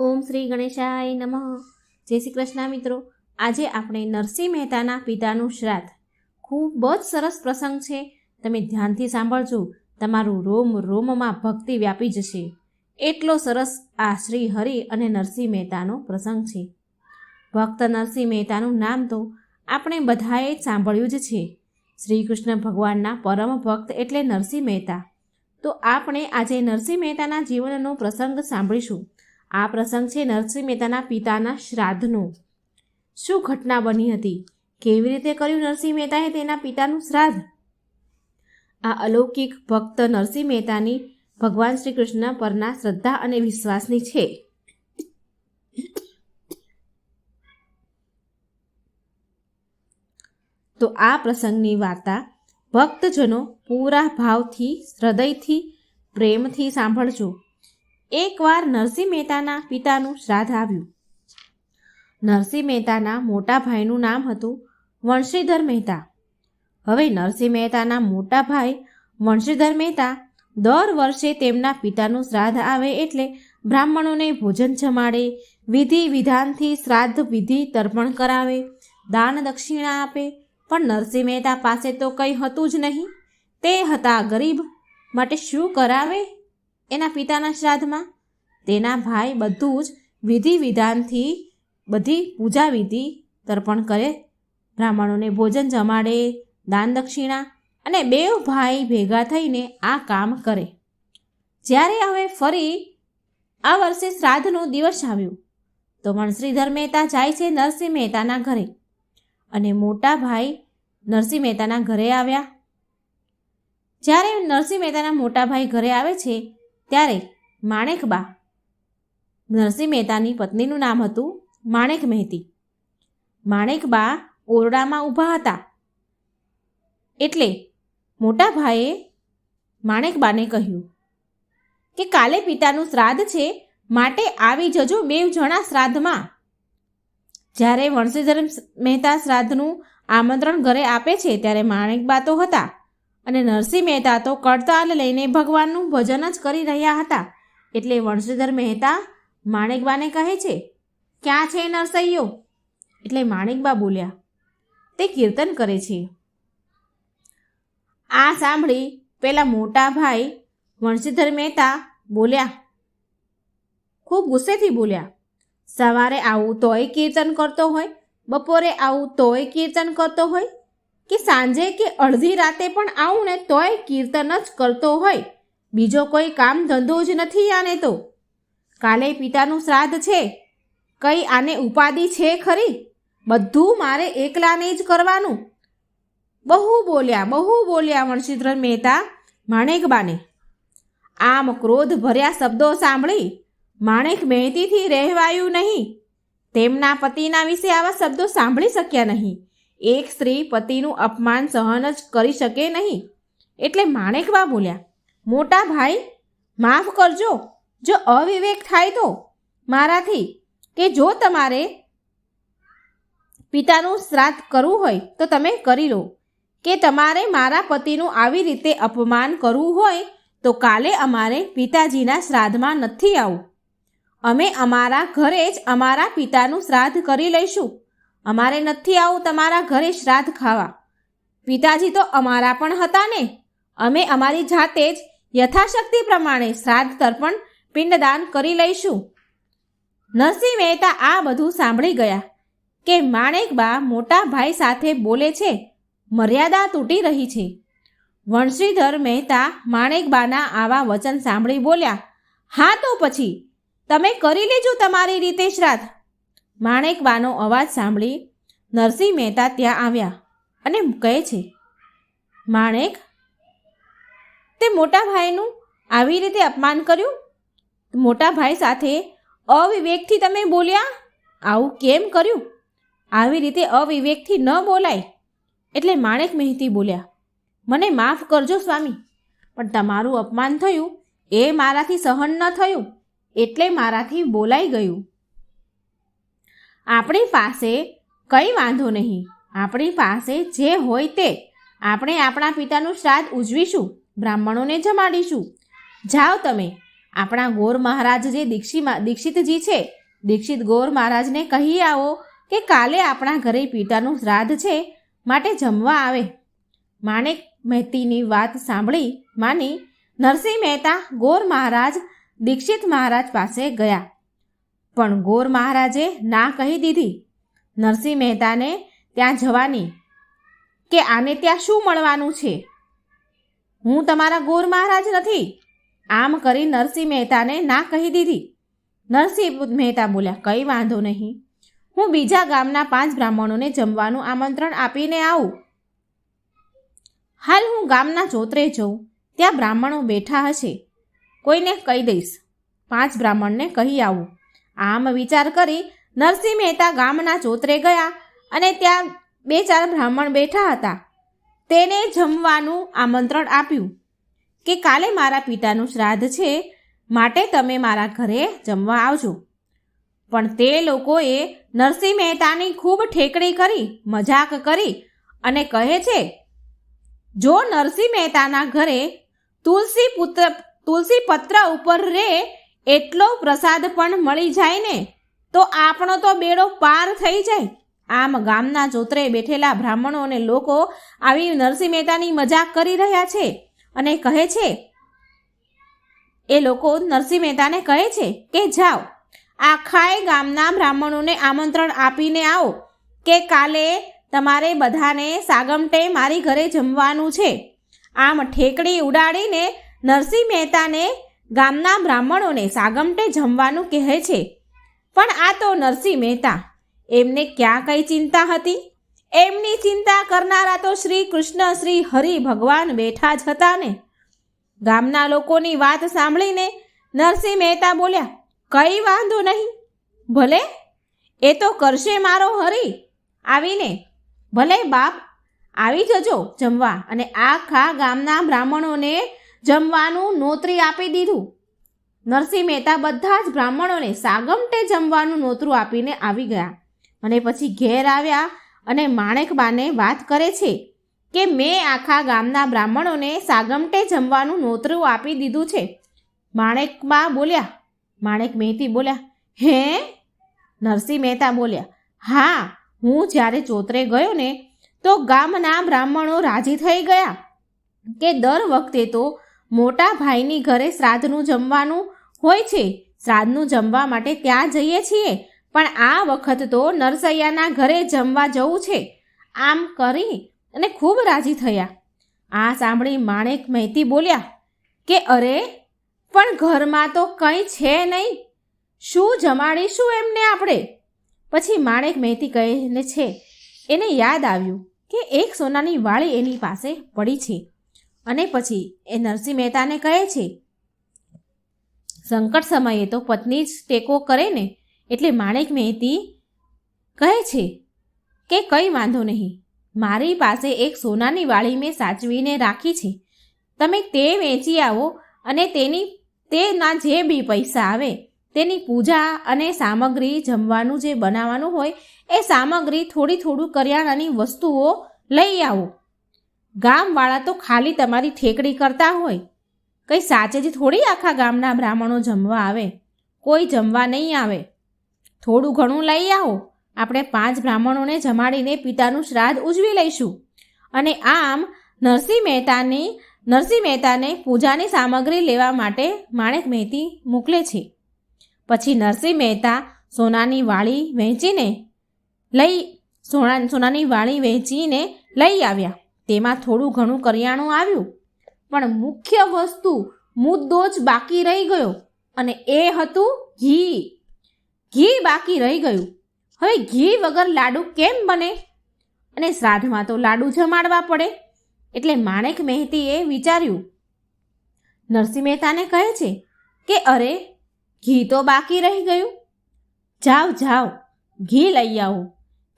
ઓમ શ્રી ગણેશાય નમઃ. જય શ્રી કૃષ્ણ મિત્રો. આજે આપણે નરસિંહ મહેતાના પિતાનું શ્રાદ્ધ. ખૂબ જ સરસ પ્રસંગ છે. તમે ધ્યાનથી સાંભળજો, તમારું રોમ રોમમાં ભક્તિ વ્યાપી જશે. એટલો સરસ આ શ્રી હરિ અને નરસિંહ મહેતાનો પ્રસંગ છે. ભક્ત નરસિંહ મહેતાનું નામ તો આપણે બધાએ જ સાંભળ્યું જ છે. શ્રી કૃષ્ણ ભગવાનના પરમ ભક્ત એટલે નરસિંહ મહેતા. તો આપણે આજે નરસિંહ મહેતાના જીવનનો પ્રસંગ સાંભળીશું. આ પ્રસંગ છે નરસિંહ મહેતાના પિતાના શ્રાદ્ધનો. શું ઘટના બની હતી, કેવી રીતે કર્યું નરસિંહ મહેતાએ તેના પિતાનું શ્રાદ્ધ. આ અલૌકિક ભક્ત નરસિંહ મહેતાની ભગવાન શ્રી કૃષ્ણ પરના શ્રદ્ધા અને વિશ્વાસની છે. તો આ પ્રસંગની વાર્તા ભક્તજનો પૂરા ભાવથી, હૃદયથી, પ્રેમથી સાંભળજો. એકવાર નરસિંહ મહેતાના પિતાનું શ્રાદ્ધ આવ્યું. નરસિંહ મહેતાના મોટા ભાઈનું નામ હતું વંશીધર મહેતા. હવે નરસિંહ મહેતાના મોટા ભાઈ વંશીધર મહેતા દર વર્ષે તેમના પિતાનું શ્રાદ્ધ આવે એટલે બ્રાહ્મણોને ભોજન જમાડે, વિધિ વિધાનથી શ્રાદ્ધ વિધિ તર્પણ કરાવે, દાન દક્ષિણા આપે. પણ નરસિંહ મહેતા પાસે તો કંઈ હતું જ નહીં. તે હતા ગરીબ, માટે શું કરાવે એના પિતાના શ્રાદ્ધમાં. તેના ભાઈ બધું જ વિધિ વિધાનથી બધી પૂજા વિધિ તર્પણ કરે, બ્રાહ્મણોને ભોજન જમાડે, દાન દક્ષિણા, અને બેવ ભાઈ ભેગા થઈને આ કામ કરે. જ્યારે હવે ફરી આ વર્ષે શ્રાદ્ધનો દિવસ આવ્યો તો વંશીધર મહેતા જાય છે નરસિંહ મહેતાના ઘરે, અને મોટા ભાઈ નરસિંહ મહેતાના ઘરે આવ્યા. જ્યારે નરસિંહ મહેતાના મોટા ભાઈ ઘરે આવે છે ત્યારે માણેકબા, નરસિંહ મહેતાની પત્નીનું નામ હતું માણેક મહેતી, માણેકબા ઓરડામાં ઊભા હતા. એટલે મોટા ભાઈએ માણેકબાને કહ્યું કે કાલે પિતાનું શ્રાદ્ધ છે, માટે આવી જજો બેવ જણા શ્રાદ્ધમાં. જ્યારે વંશીધર મહેતા શ્રાદ્ધનું આમંત્રણ ઘરે આપે છે ત્યારે માણેકબા તો હતા, અને નરસિંહ મહેતા તો કડતાલ લઈને ભગવાનનું ભજન જ કરી રહ્યા હતા. એટલે વંશીધર મહેતા માણેકબાને કહે છે, ક્યાં છે નરસૈયો? એટલે માણેકબા બોલ્યા, તે કીર્તન કરે છે. આ સાંભળી પેલા મોટા ભાઈ વંશીધર મહેતા બોલ્યા, ખૂબ ગુસ્સેથી બોલ્યા, સવારે આવું તોય કીર્તન કરતો હોય, બપોરે આવું તોય કીર્તન કરતો હોય, કે સાંજે કે અડધી રાતે પણ આવું ને તોય કીર્તન જ કરતો હોય. બીજો કોઈ કામ ધંધો જ નથી આને તો. કાલે પિતાનું શ્રાદ્ધ છે, કઈ આને ઉપાધિ છે ખરી? બધું મારે એકલાને જ કરવાનું. બહુ બોલ્યા વંશીધર મહેતા માણેકબાને. આમ ક્રોધ ભર્યા શબ્દો સાંભળી માણેક મહેતીથી રહેવાયું નહીં. તેમના પતિના વિશે આવા શબ્દો સાંભળી શક્યા નહીં. એક સ્ત્રી પતિનું અપમાન સહન જ કરી શકે નહીં. એટલે માણેકબા બોલ્યા, મોટા ભાઈ માફ કરજો જો અવિવેક થાય તો મારાથી, કે જો તમારે પિતાનું શ્રાદ્ધ કરવું હોય તો તમે કરી લો, કે તમારે મારા પતિનું આવી રીતે અપમાન કરવું હોય તો કાલે અમારે પિતાજીના શ્રાદ્ધમાં નથી આવવું. અમે અમારા ઘરે જ અમારા પિતાનું શ્રાદ્ધ કરી લઈશું. અમારે નથી આવું તમારા ઘરે શ્રાદ્ધ ખાવા. પિતાજી તો અમારા પણ હતા ને. અમે અમારી જાતે જ યથાશક્તિ પ્રમાણે શ્રાદ્ધ તર્પણ પિંડદાન કરી લઈશું. નરસિંહ મહેતા આ બધું સાંભળી ગયા કે માણેકબા મોટા ભાઈ સાથે બોલે છે, મર્યાદા તૂટી રહી છે. વંશીધર મહેતા માણેકબાના આવા વચન સાંભળી બોલ્યા, હા તો પછી તમે કરી લેજો તમારી રીતે શ્રાદ્ધ. માણેકબાનો અવાજ સાંભળી નરસિંહ મહેતા ત્યાં આવ્યા અને કહે છે, માણેક, તે મોટા ભાઈનું આવી રીતે અપમાન કર્યું. મોટા ભાઈ સાથે અવિવેકથી તમે બોલ્યા. આવું કેમ કર્યું? આવી રીતે અવિવેકથી ન બોલાય. એટલે માણેક મહેતી બોલ્યા, મને માફ કરજો સ્વામી, પણ તમારું અપમાન થયું એ મારાથી સહન ન થયું, એટલે મારાથી બોલાઈ ગયું. આપણી પાસે કંઈ વાંધો નહીં. આપણી પાસે જે હોય તે આપણે આપણા પિતાનું શ્રાદ્ધ ઉજવીશું, બ્રાહ્મણોને જમાડીશું. જાઓ તમે આપણા ગોર મહારાજ જે દીક્ષિતજી છે, દીક્ષિત ગોર મહારાજને કહી આવો કે કાલે આપણા ઘરે પિતાનું શ્રાદ્ધ છે, માટે જમવા આવે. માણેક મહેતીની વાત સાંભળી માની નરસિંહ મહેતા ગોર મહારાજ દીક્ષિત મહારાજ પાસે ગયા, પણ ગોર મહારાજે ના કહી દીધી નરસિંહ મહેતાને ત્યાં જવાની, કે આને ત્યાં શું મળવાનું છે, હું તમારા ગોર મહારાજ નથી. આમ કરી નરસિંહ મહેતાને ના કહી દીધી. નરસિંહ મહેતા બોલ્યા, કંઈ વાંધો નહીં, હું બીજા ગામના 5 બ્રાહ્મણોને જમવાનું આમંત્રણ આપીને આવું. હાલ હું ગામના ચોતરે જઉં, ત્યાં બ્રાહ્મણો બેઠા હશે, કોઈને કહી દઈશ, 5 બ્રાહ્મણને કહી આવું. આમ વિચાર કરી નરસિંહ મહેતા ગામના ચોતરે ગયા અને ત્યાં 2-4 બ્રાહ્મણ બેઠા હતા. તેને જમવાનું આમંત્રણ આપ્યું કે કાલે મારા પિતાનું શ્રાદ્ધ છે, માટે તમે મારા ઘરે જમવા આવજો. પણ તે લોકોએ નરસિંહ મહેતાની ખૂબ ઠેકડી કરી, મજાક કરી અને કહે છે, જો નરસિંહ મહેતાના ઘરે તુલસી પત્ર ઉપર રે એટલો પ્રસાદ પણ મળી જાય ને તો આપણો તો બેડો પાર થઈ જાય. આમ ગામના ચોતરે બેઠેલા બ્રાહ્મણો અને લોકો આવી નરસિંહ મહેતાની મજાક કરી રહ્યા છે અને કહે છે, એ લોકો નરસિંહ મહેતાને કહે છે કે જાઓ, આખાય ગામના બ્રાહ્મણોને આમંત્રણ આપીને આવો કે કાલે તમારે બધાને સાગમટે મારી ઘરે જમવાનું છે. આમ ઠેકડી ઉડાડીને નરસિંહ મહેતાને ગામના બ્રાહ્મણોને સાગમટે જમવાનું કહે છે. પણ આ તો નરસિંહ મહેતા, એમને ક્યાં કઈ ચિંતા હતી? એમની ચિંતા કરનારા તો શ્રી કૃષ્ણ શ્રી હરિ ભગવાન બેઠા જ હતા ને. ગામના લોકોની વાત સાંભળીને નરસિંહ મહેતા બોલ્યા, કંઈ વાંધો નહીં, ભલે એ તો કરશે મારો હરિ આવીને, ભલે બાપ આવી જજો જમવા. અને આખા ગામના બ્રાહ્મણોને જમવાનું નોતરી આપી દીધું. નરસિંહ મહેતા બધા જ બ્રાહ્મણોને સાગમટે જમવાનું નોતરું આપીને આવી ગયા અને પછી ઘેર આવ્યા અને માણેકબાને વાત કરે છે કે મેં આખા ગામના બ્રાહ્મણોને સાગમટે જમવાનું નોતરું આપી દીધું છે. માણેકબા બોલ્યા, માણેક મહેતી બોલ્યા, હે? નરસિંહ મહેતા બોલ્યા, હા, હું જ્યારે ચોતરે ગયો ને તો ગામના બ્રાહ્મણો રાજી થઈ ગયા કે દર વખતે તો મોટા ભાઈની ઘરે શ્રાદ્ધનું જમવાનું હોય છે, શ્રાદ્ધનું જમવા માટે ત્યાં જઈએ છીએ, પણ આ વખત તો નરસૈયાના ઘરે જમવા જવું છે. આમ કરી અને ખૂબ રાજી થયા. આ સાંભળી માણેક મહેતી બોલ્યા કે અરે, પણ ઘરમાં તો કંઈ છે નહીં, શું જમાડીશું એમને આપણે? પછી માણેક મહેતી કહે છે, એને યાદ આવ્યું કે એક સોનાની વાળી એની પાસે પડી છે. અને પછી એ નરસિંહ મહેતાને કહે છે, સંકટ સમયે તો પત્ની જ ટેકો કરે ને, એટલે માણેક મહેતી કહે છે કે કંઈ વાંધો નહીં, મારી પાસે એક સોનાની વાળી મેં સાચવીને રાખી છે, તમે તે વેચી આવો અને તેના જે બી પૈસા આવે તેની પૂજા અને સામગ્રી, જમવાનું જે બનાવવાનું હોય એ સામગ્રી, થોડું કરિયાણાની વસ્તુઓ લઈ આવો. ગામવાળા તો ખાલી તમારી ઠેકડી કરતા હોય, કંઈ સાચે જ થોડી આખા ગામના બ્રાહ્મણો જમવા આવે, કોઈ જમવા નહીં આવે. થોડું ઘણું લઈ આવો, આપણે 5 બ્રાહ્મણોને જમાડીને પિતાનું શ્રાદ્ધ ઉજવી લઈશું. અને આમ નરસિંહ મહેતાને પૂજાની સામગ્રી લેવા માટે માણેક મહેતી મોકલે છે. પછી નરસિંહ મહેતા સોનાની વાળી વેચીને લઈ આવ્યા. તેમાં થોડું ઘણું કરિયાણું આવ્યું, પણ મુખ્ય વસ્તુ, મુદ્દો જ બાકી રહી ગયો અને એ હતું ઘી. ઘી બાકી રહી ગયું. હવે ઘી વગર લાડુ કેમ બને? અને શ્રાદ્ધમાં તો લાડુ જમાડવા પડે. એટલે માણેક મહેતીએ વિચાર્યું. નરસિંહ મહેતાને કહે છે કે અરે, ઘી તો બાકી રહી ગયું, જાઓ ઘી લઈ આવો,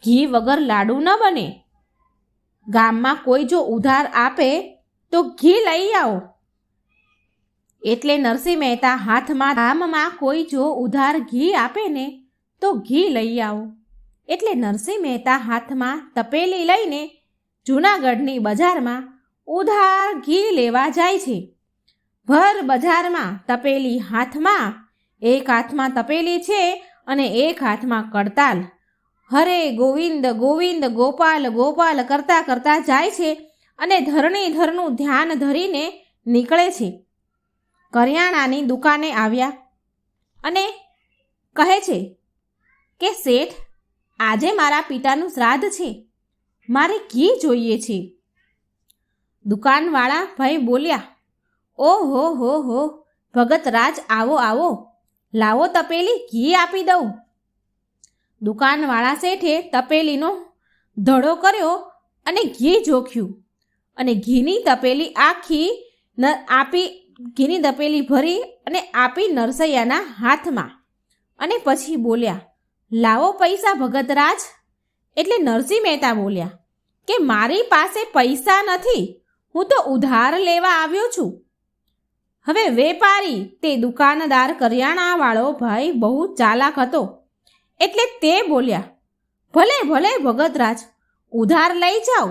ઘી વગર લાડુ ન બને. ગામમાં કોઈ જો ઉધાર આપે તો ઘી લઈ આવો. એટલે નરસિંહ મહેતા ગામમાં કોઈ જો ઉધાર ઘી આપે ને તો ઘી લઈ આવો. એટલે નરસિંહ મહેતા હાથમાં તપેલી લઈને જૂનાગઢની બજારમાં ઉધાર ઘી લેવા જાય છે. ભર બજારમાં તપેલી હાથમાં, એક હાથમાં તપેલી છે અને એક હાથમાં કડતાલ. હરે ગોવિંદ ગોવિંદ ગોપાલ ગોપાલ કરતા કરતા જાય છે અને ધરણીધરનું ધ્યાન ધરીને નીકળે છે. કરિયાણાની દુકાને આવ્યા અને કહે છે કે શેઠ, આજે મારા પિતાનું શ્રાદ્ધ છે, મારે ઘી જોઈએ છે. દુકાનવાળા ભાઈ બોલ્યા, ઓહો હો, ભગતરાજ આવો આવો, લાવો તપેલી ઘી આપી દઉં. દુકાનવાળા શેઠે તપેલીનો ધડો કર્યો અને ઘી જોખ્યું અને ઘીની તપેલી ઘીની તપેલી ભરી અને આપી નરસૈયાના હાથમાં અને પછી બોલ્યા, લાવો પૈસા ભગતરાજ. એટલે નરસિંહ મહેતા બોલ્યા કે મારી પાસે પૈસા નથી, હું તો ઉધાર લેવા આવ્યો છું. હવે વેપારી તે દુકાનદાર કરિયાણાવાળો ભાઈ બહુ ચાલાક હતો એટલે તે બોલ્યા, ભલે ભલે ભગતરાજ, ઉધાર લઈ જાઓ,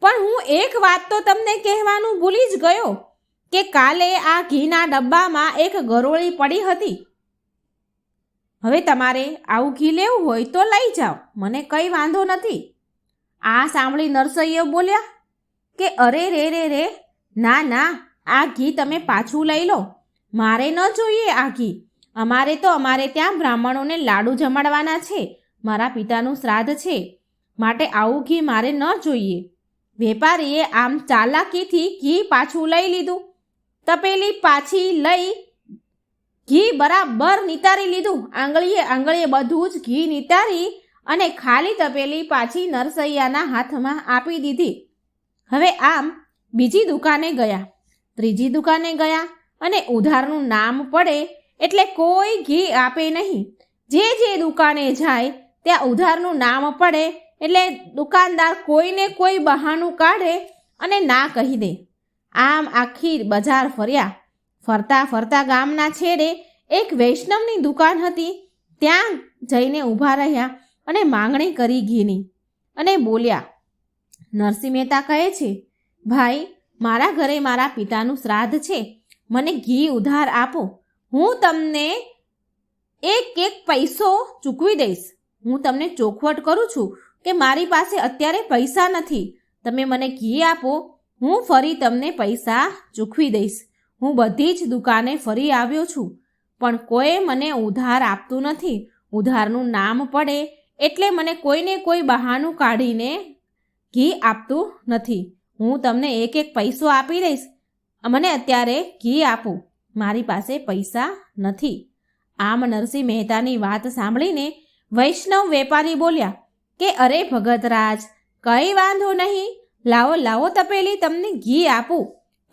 પણ હું એક વાત તો તમને કહેવાનું ભૂલી જ ગયો કે કાલે આ ઘીના ડબ્બામાં એક ગરોળી પડી હતી. હવે તમારે આવું ઘી લેવું હોય તો લઈ જાઓ, મને કંઈ વાંધો નથી. આ સાંભળી નરસૈયો બોલ્યા કે અરે રે, ના ના, આ ઘી તમે પાછું લઈ લો, મારે ન જોઈએ આ ઘી. અમારે ત્યાં બ્રાહ્મણોને લાડુ જમાડવાના છે, મારા પિતાનું શ્રાદ્ધ છે, માટે આવું ઘી મારે ન જોઈએ. વેપારીએ આમ ચાલાકીથી ઘી પાછું લઈ લીધું. તપેલી પાછી લઈ ઘી બરાબર નિતારી લીધું. આંગળીએ બધું જ ઘી નિતારી અને ખાલી તપેલી પાછી નરસૈયાના હાથમાં આપી દીધી. હવે આમ બીજી દુકાને ગયા, ત્રીજી દુકાને ગયા અને ઉધારનું નામ પડે એટલે કોઈ ઘી આપે નહીં. જે દુકાને જાય ત્યાં ઉધારનું નામ પડે એટલે દુકાનદાર કોઈને કોઈ બહાનું કાઢે અને ના કહી દે. આમ આખી બજાર ફર્યા. ફરતા ફરતા ગામના છેડે એક વૈષ્ણવની દુકાન હતી, ત્યાં જઈને ઊભા રહ્યા અને માંગણી કરી ઘીની અને બોલ્યા. નરસિંહ મહેતા કહે છે, ભાઈ, મારા ઘરે મારા પિતાનું શ્રાદ્ધ છે, મને ઘી ઉધાર આપો, હું તમને એક પૈસો ચૂકવી દઈશ. હું તમને ચોખવટ કરું છું કે મારી પાસે અત્યારે પૈસા નથી, તમે મને ઘી આપો, હું ફરી તમને પૈસા ચૂકવી દઈશ. હું બધી જ દુકાને ફરી આવ્યો છું, પણ કોઈ મને ઉધાર આપતું નથી. ઉધારનું નામ પડે એટલે મને કોઈને કોઈ બહાનું કાઢીને ઘી આપતું નથી. હું તમને એક પૈસો આપી દઈશ, મને અત્યારે ઘી આપો, મારી પાસે પૈસા નથી. આમ નરસિંહ મહેતાની વાત સાંભળીને વૈષ્ણવ વેપારી બોલ્યા કે અરે ભગતરાજ, કંઈ વાંધો નહીં, લાવો તપેલી, તમને ઘી આપું,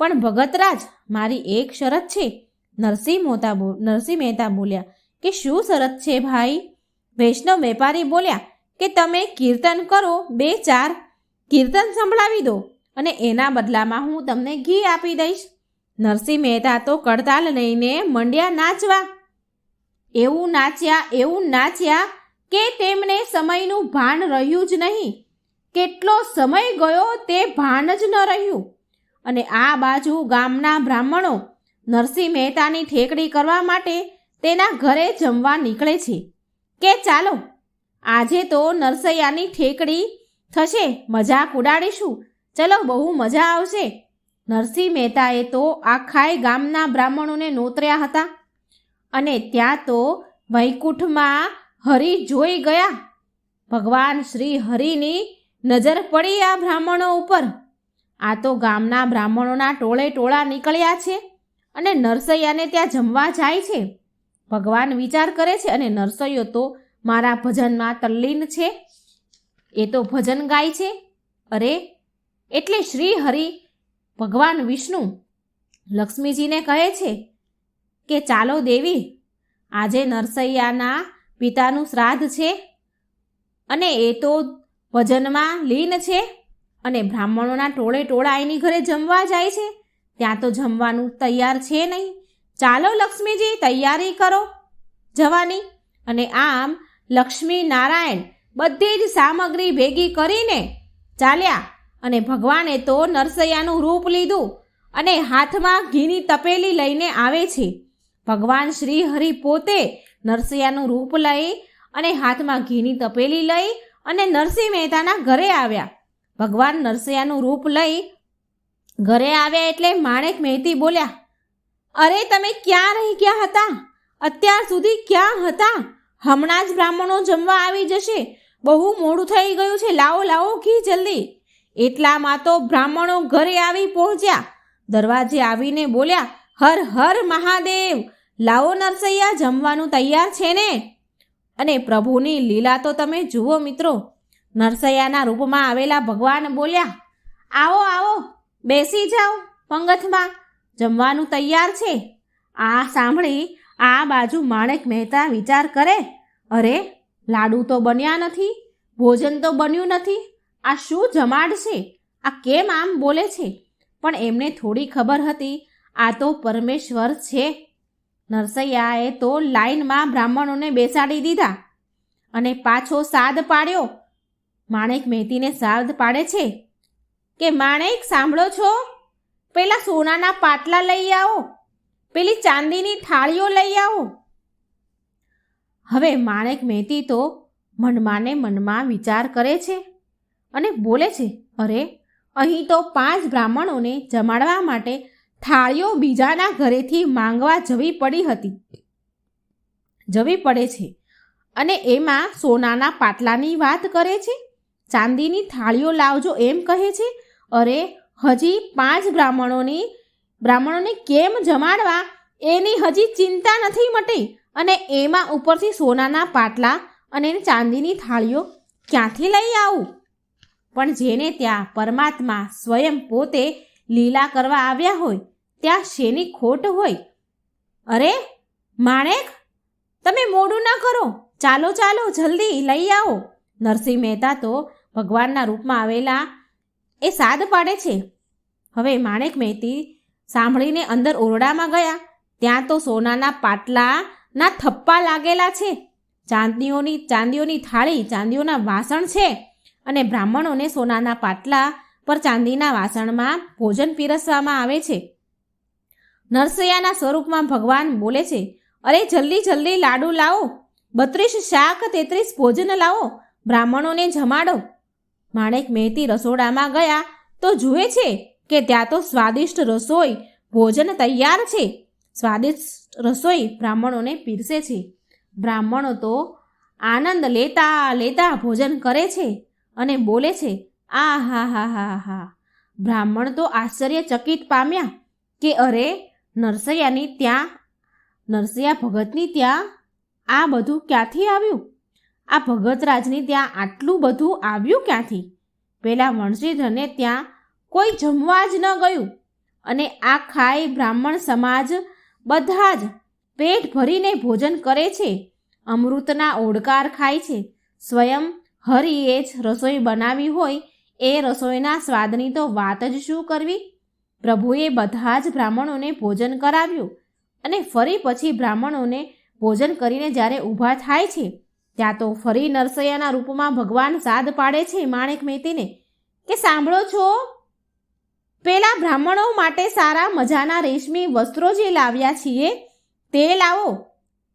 પણ ભગતરાજ, મારી એક શરત છે. નરસિંહ મહેતા બોલ્યા કે શું શરત છે ભાઈ? વૈષ્ણવ વેપારી બોલ્યા કે તમે કીર્તન કરો, 2-4 કીર્તન સંભળાવી દો અને એના બદલામાં હું તમને ઘી આપી દઈશ. નરસિંહ મહેતા તો કડતાલ લઈને મંડ્યા નાચવા. એવું નાચ્યા કે તેમને સમયનું ભાન રહ્યું જ નહીં. કેટલો સમય ગયો તે ભાન જ ન રહ્યું. અને આ બાજુ ગામના બ્રાહ્મણો નરસિંહ મહેતાની ઠેકડી કરવા માટે તેના ઘરે જમવા નીકળે છે કે ચાલો આજે તો નરસૈયાની ઠેકડી થશે, મજાક ઉડાડીશું, ચલો બહુ મજા આવશે. નરસિંહ મહેતાએ તો આખાય ગામના બ્રાહ્મણોને નોતર્યા હતા અને ત્યાં તો વૈકુંઠમાં હરિ જોઈ ગયા. ભગવાન શ્રી હરિની નજર પડી આ બ્રાહ્મણો ઉપર. આ તો ગામના બ્રાહ્મણોના ટોળા નીકળ્યા છે અને નરસૈયાને ત્યાં જમવા જાય છે. ભગવાન વિચાર કરે છે અને નરસૈયો તો મારા ભજનમાં તલ્લીન છે, એ તો ભજન ગાય છે. અરે એટલે શ્રી હરિ ભગવાન વિષ્ણુ લક્ષ્મીજીને કહે છે કે ચાલો દેવી, આજે નરસૈયાના પિતાનું શ્રાદ્ધ છે અને એ તો ભજનમાં લીન છે અને બ્રાહ્મણોના ટોળા એની ઘરે જમવા જાય છે, ત્યાં તો જમવાનું તૈયાર છે નહીં. ચાલો લક્ષ્મીજી, તૈયારી કરો જવાની. અને આમ લક્ષ્મી નારાયણ બધી જ સામગ્રી ભેગી કરીને ચાલ્યા અને ભગવાને તો નરસૈયાનું રૂપ લીધું અને હાથમાં ઘીની તપેલી લઈને આવે છે. ભગવાન શ્રી હરિ પોતે નરસૈયાનું રૂપ લઈ અને હાથમાં ઘીની તપેલી લઈ અને નરસિંહ મહેતાના ઘરે આવ્યા. ભગવાન નરસૈયાનું રૂપ લઈ ઘરે આવ્યા એટલે માણેક મહેતી બોલ્યા, અરે તમે ક્યાં રહી ગયા હતા? અત્યાર સુધી ક્યાં હતા? હમણાં જ બ્રાહ્મણો જમવા આવી જશે, બહુ મોડું થઈ ગયું છે, લાવો લાવો ઘી જલ્દી. એટલામાં તો બ્રાહ્મણો ઘરે આવી પહોંચ્યા. દરવાજે આવીને બોલ્યા, હર હર મહાદેવ, લાવો નરસૈયા, જમવાનું તૈયાર છે ને? અને પ્રભુની લીલા તો તમે જુઓ મિત્રો. નરસૈયાના રૂપમાં આવેલા ભગવાન બોલ્યા, આવો આવો, બેસી જાઓ પંગતમાં, જમવાનું તૈયાર છે. આ સાંભળી આ બાજુ માણેક મહેતા વિચાર કરે, અરે લાડુ તો બન્યા નથી, ભોજન તો બન્યું નથી, આ શું જમાડ છે? આ કેમ આમ બોલે છે? પણ એમને થોડી ખબર હતી આ તો પરમેશ્વર છે. નરસૈયાએ તો લાઈનમાં બ્રાહ્મણોને બેસાડી દીધા અને પાછો સાદ પાડ્યો. માણેક મહેતીને સાદ પાડે છે કે માણેક સાંભળો છો, પેલા સોનાના પાટલા લઈ આવો, પેલી ચાંદીની થાળીઓ લઈ આવો. હવે માણેક મહેતી તો મનમાં ને મનમાં વિચાર કરે છે અને બોલે છે, અરે અહીં તો 5 બ્રાહ્મણોને જમાડવા માટે થાળીઓ બીજાના ઘરેથી માંગવા જવી પડે છે અને એમાં સોનાના પાટલાની વાત કરે છે, ચાંદીની થાળીઓ લાવજો એમ કહે છે. અરે હજી 5 બ્રાહ્મણોને કેમ જમાડવા એની હજી ચિંતા નથી મટી અને એમાં ઉપરથી સોનાના પાટલા અને ચાંદીની થાળીઓ ક્યાંથી લઈ આવું? પણ જેને ત્યાં પરમાત્મા સ્વયં પોતે લીલા કરવા આવ્યા હોય ત્યાં શેની ખોટ હોય? અરે માણેક, તમે મોડું ન કરો, ચાલો ચાલો જલ્દી લઈ આવો. નરસિંહ મહેતા તો ભગવાનના રૂપમાં આવેલા એ સાદ પાડે છે. હવે માણેક મહેતી સાંભળીને અંદર ઓરડામાં ગયા. ત્યાં તો સોનાના પાટલાના થપ્પા લાગેલા છે, ચાંદીઓની થાળી, ચાંદીઓના વાસણ છે અને બ્રાહ્મણોને સોનાના પાટલા પર ચાંદીના વાસણમાં ભોજન પીરસવામાં આવે છે. નરસૈયાના સ્વરૂપમાં ભગવાન બોલે છે, અરે જલ્દી જલ્દી લાડુ લાવો, 32 શાક 33 ભોજન લાવો, બ્રાહ્મણોને જમાડો. માણેક મહેતી રસોડામાં ગયા તો જુએ છે કે ત્યાં તો સ્વાદિષ્ટ રસોઈ, ભોજન તૈયાર છે. સ્વાદિષ્ટ રસોઈ બ્રાહ્મણોને પીરસે છે. બ્રાહ્મણો તો આનંદ લેતા લેતા ભોજન કરે છે અને બોલે છે, આ હા હા હા હા. બ્રાહ્મણ તો આશ્ચર્યચકિત પામ્યા કે અરે નરસૈયા ભગતની ત્યાં આ બધું ક્યાંથી આવ્યું? આ ભગતરાજની ત્યાં આટલું બધું આવ્યું ક્યાંથી? પેલા વંશીધરને ત્યાં કોઈ જમવા જ ન ગયું અને આ ખાઈ બ્રાહ્મણ સમાજ બધા જ પેટ ભરીને ભોજન કરે છે, અમૃતના ઓડકાર ખાય છે. સ્વયં હરિએ જ રસોઈ બનાવી હોય એ રસોઈના સ્વાદની તો વાત જ શું કરવી? પ્રભુએ બધા જ બ્રાહ્મણોને ભોજન કરાવ્યું અને ફરી પછી બ્રાહ્મણોને ભોજન કરીને જ્યારે ઊભા થાય છે ત્યાં તો ફરી નરસૈયાના રૂપમાં ભગવાન સાદ પાડે છે માણેક મહેતીને કે સાંભળો છો, પેલા બ્રાહ્મણો માટે સારા મજાના રેશમી વસ્ત્રો જે લાવ્યા છીએ તે લાવો.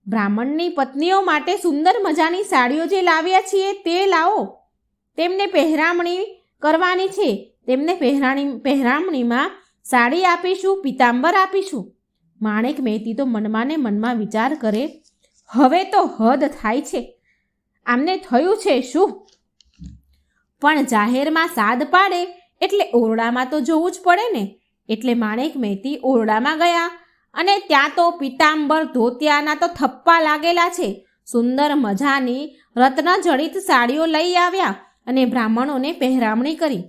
બ્રાહ્મણની પત્નીઓ માટે સુંદર મજાની સાડીઓ જે લાવ્યા છીએ તે લાવો. તેમને પહેરામણી કરવાની છે, તેમને પહેરામણીમાં સાડી આપીશું, પિતાંબર આપીશું. માણેક મહેતી તો મનમાં ને મનમાં વિચાર કરે, હવે તો હદ થાય છે, આમને થયું છે શું? પણ જાહેરમાં સાદ પાડે એટલે ઓરડામાં તો જવું જ પડે ને. એટલે માણેક મહેતી ઓરડામાં ગયા અને ત્યાં તો પિતાંબર ધોતિયાના તો થપ્પા લાગેલા છે. સુંદર મજાની રત્નજડિત સાડીઓ લઈ આવ્યા અને બ્રાહ્મણોને પહેરામણી કરી.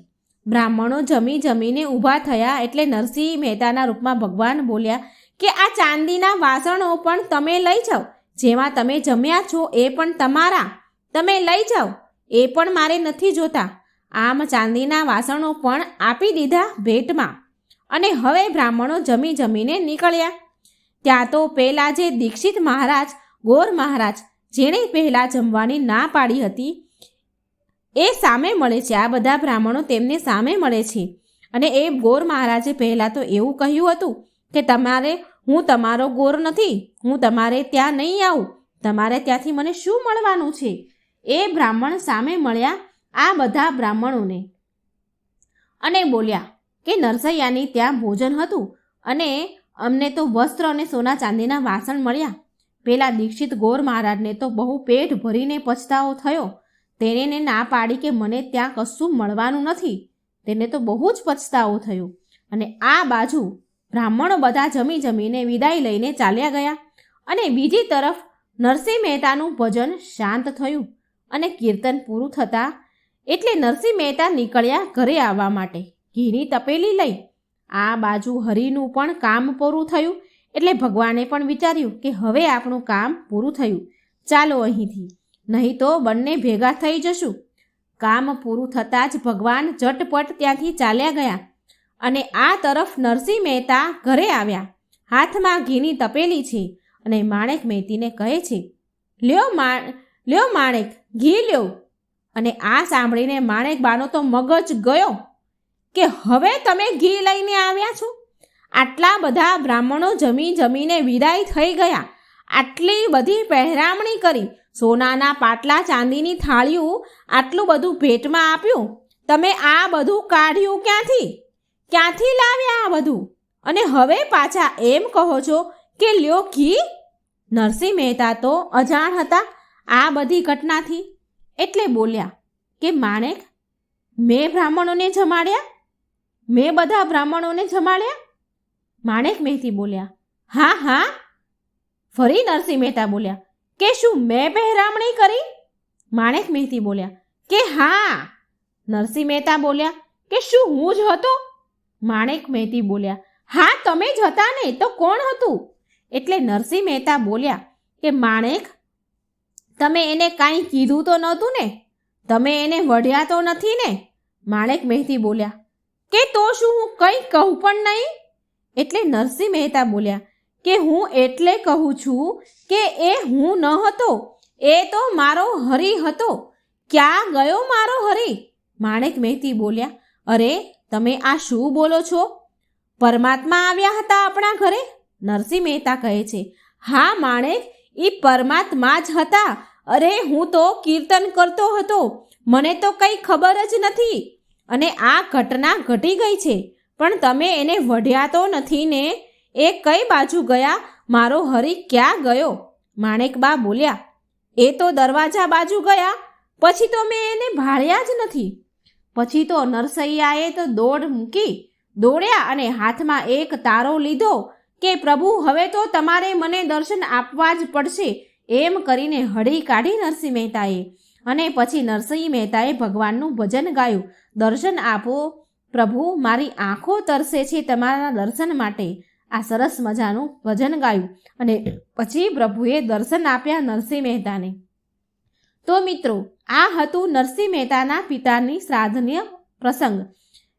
બ્રાહ્મણો જમીને ઊભા થયા એટલે નરસિંહ મહેતાના રૂપમાં ભગવાન બોલ્યા કે આ ચાંદીના વાસણો પણ તમે લઈ જાઓ, જેમાં તમે જમ્યા છો એ પણ તમારા, તમે લઈ જાઓ, એ પણ મારે નથી જોતા. આમ ચાંદીના વાસણો પણ આપી દીધા ભેટમાં અને હવે બ્રાહ્મણો જમીને નીકળ્યા. ત્યાં તો પેલા જે દીક્ષિત મહારાજ, ગોર મહારાજ, જેણે પહેલાં જમવાની ના પાડી હતી એ સામે મળે છે. આ બધા બ્રાહ્મણો તેમને સામે મળે છે અને એ ગોર મહારાજે પહેલાં તો એવું કહ્યું હતું કે હું તમારો ગોર નથી, હું તમારે ત્યાં નહીં આવું, તમારે ત્યાંથી મને શું મળવાનું છે? એ બ્રાહ્મણ સામે મળ્યા આ બધા બ્રાહ્મણોને અને બોલ્યા કે નરસૈયાની ત્યાં ભોજન હતું અને અમને તો વસ્ત્ર અને સોના ચાંદીના વાસણ મળ્યા. પેલા દીક્ષિત ગોર મહારાજને તો બહુ પેટ ભરીને પછતાવો થયો. તેને ના પાડી કે મને ત્યાં કશું મળવાનું નથી. તેને તો બહુ જ પછતાવો થયો. અને આ બાજુ બ્રાહ્મણો બધા જમીને વિદાય લઈને ચાલ્યા ગયા. અને બીજી તરફ નરસિંહ મહેતાનું ભજન શાંત થયું અને કીર્તન પૂરું થતાં એટલે નરસિંહ મહેતા નીકળ્યા ઘરે આવવા માટે ઘીની તપેલી લઈ. આ બાજુ હરિનું પણ કામ પૂરું થયું એટલે ભગવાને પણ વિચાર્યું કે હવે આપણું કામ પૂરું થયું, ચાલો અહીંથી, નહીં તો બંને ભેગા થઈ જશું. કામ પૂરું થતાં જ ભગવાન ઝટપટ ત્યાંથી ચાલ્યા ગયા. અને આ તરફ નરસિંહ મહેતા ઘરે આવ્યા. હાથમાં ઘીની તપેલી છે અને માણેક મહેતીને કહે છે, લ્યો માણેક, ઘી લ્યો. અને આ સાંભળીને માણેક બાનો તો મગજ ગયો કે હવે તમે ઘી લઈને આવ્યા છો? આટલા બધા બ્રાહ્મણો જમીને વિદાય થઈ ગયા, આટલી બધી પહેરામણી કરી, સોનાના પાટલા, ચાંદીની થાળીઓ, આટલું બધું ભેટમાં આપ્યું, તમે આ બધું કાઢ્યું ક્યાંથી લાવ્યા આ બધું? અને હવે પાછા એમ કહો છો કે લ્યો ઘી? નરસિંહ મહેતા તો અજાણ હતા આ બધી ઘટનાથી, એટલે બોલ્યા કે માણેક, મેં બધા બ્રાહ્મણોને જમાડ્યા? માણેક મહેતી બોલ્યા, હા. ફરી નરસિંહ મહેતા બોલ્યા કે શું મેં પહેરામણી કરી? માણેક મહેતી બોલ્યા કે હા. નરસિંહ મહેતા બોલ્યા કે શું હું જ હતો? માણેક મહેતી બોલ્યા, હા તમે જ હતા ને, તો કોણ હતું? એટલે નરસિંહ મહેતા બોલ્યા કે માણેક, તમે એને કાંઈ કીધું તો નહોતું ને? તમે એને વઢ્યા તો નથી ને? માણેક મહેતી બોલ્યા કે તો શું હું કંઈ કહું પણ નહીં? એટલે નરસિંહ મહેતા બોલ્યા કે હું એટલે કહું છું કે એ હું ન હતો, એ તો મારો હરિ હતો. ક્યાં ગયો મારો હરિ? માણેક મહેતી બોલ્યા, અરે તમે આ શું બોલો છો? પરમાત્મા આવ્યા હતા આપણા ઘરે? નરસિંહ મહેતા કહે છે, હા માણેક, એ પરમાત્મા જ હતા. અરે હું તો કીર્તન કરતો હતો, મને તો કંઈ ખબર જ નથી. અને આ ઘટના ઘટી ગઈ છે, પણ તમે એને વઢ્યા તો નથી ને? એ કઈ બાજુ ગયા? મારો હરિ ક્યાં ગયો? માણેકબા બોલ્યા, એ તો દરવાજા બાજુ ગયા, પછી તો મેં એને ભાળ્યા જ નથી. પછી તો નરસૈયાએ તો દોડ મૂકી દોડ્યા અને હાથમાં એક તારો લીધો કે પ્રભુ હવે તો તમારે મને દર્શન આપવા જ પડશે, એમ કરીને હળી કાઢી નરસિંહ મહેતાએ. અને પછી નરસિંહ મહેતાએ ભગવાનનું ભજન ગાયું, દર્શન આપો પ્રભુ, મારી આંખો તરસે છે તમારા દર્શન માટે. આ સરસ મજાનું ભજન ગાયું અને પછી પ્રભુએ દર્શન આપ્યા નરસિંહ મહેતાને. તો મિત્રો, આ હતું નરસિંહ મહેતાના પિતાની શ્રાદ્ધન્ય પ્રસંગ.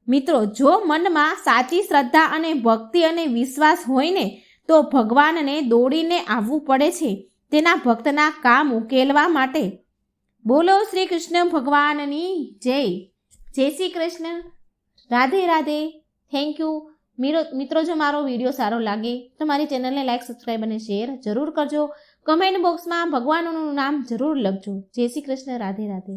મિત્રો, જો મનમાં સાચી શ્રદ્ધા અને ભક્તિ અને વિશ્વાસ હોય ને તો ભગવાનને દોડીને આવવું પડે છે તેના ભક્તના કામ ઉકેલવા માટે. બોલો શ્રી કૃષ્ણ ભગવાનની જય. જય શ્રી કૃષ્ણ. રાધે રાધે. Thank you. મિત્રો, જો મારો વિડીયો સારો લાગે તો મારી ચેનલને લાઈક, સબસ્ક્રાઈબ અને શેર જરૂર કરજો. કમેન્ટ બોક્સમાં ભગવાનનું નામ જરૂર લખજો. જય શ્રી કૃષ્ણ. રાધે રાધે.